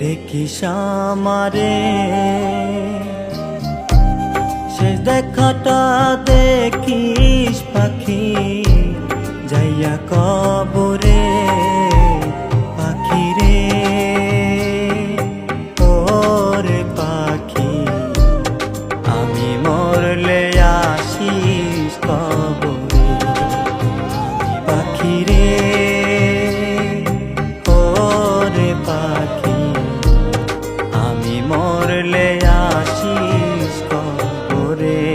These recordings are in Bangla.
দেখিস আমারে শেষ দেখাটা দেখিস পাখি যাইয়া কবরে পাখি রে ওরে পাখি আমি মরলে আসিস কবরে পাখি রে ওরে পাখি আমি মরলে আসিস কবরে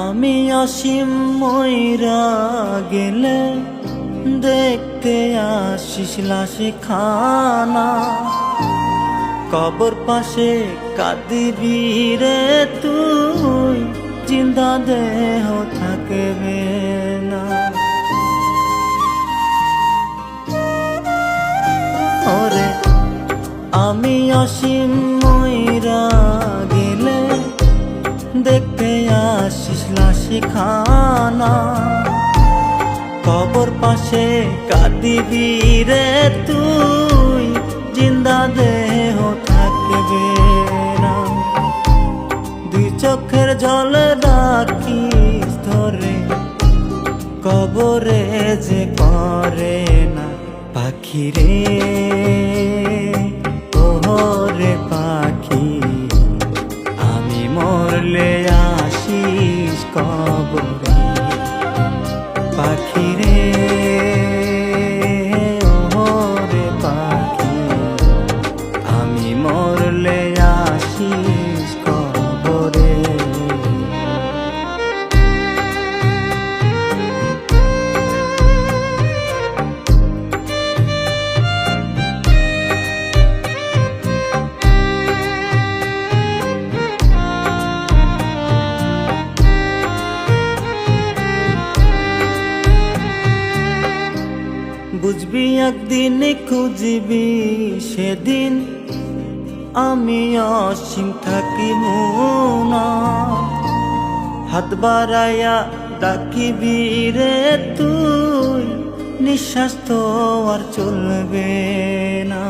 আমি অসীম ময়রা গেলে দেখতে আসিস লাশে খানা কবর পাশে কাঁদিবি রে তুই জিন্দা দেহ থাকবে না ওরে আমি অসীম ময়রা গেলে দেখতে আসিস লাশে খানা কবর পাশে কাঁদিবি রে তুই জিন্দা দেহ থাকবে না দুই চোখের জল রাখিস ধরে কবরে যে পরে না পাখি রে ওরে পাখি আমি মরলে আসিস কবরে পাখি রে ওরে পাখি আমি মরলে আসিস কবরে বুঝবি একদিন খুঁজবি সেদিন আমি অসীম থাকিব না হাত বাড়াইয়া ডাকিবি রে তুই নিঃশ্বাস তো আর চলবে না।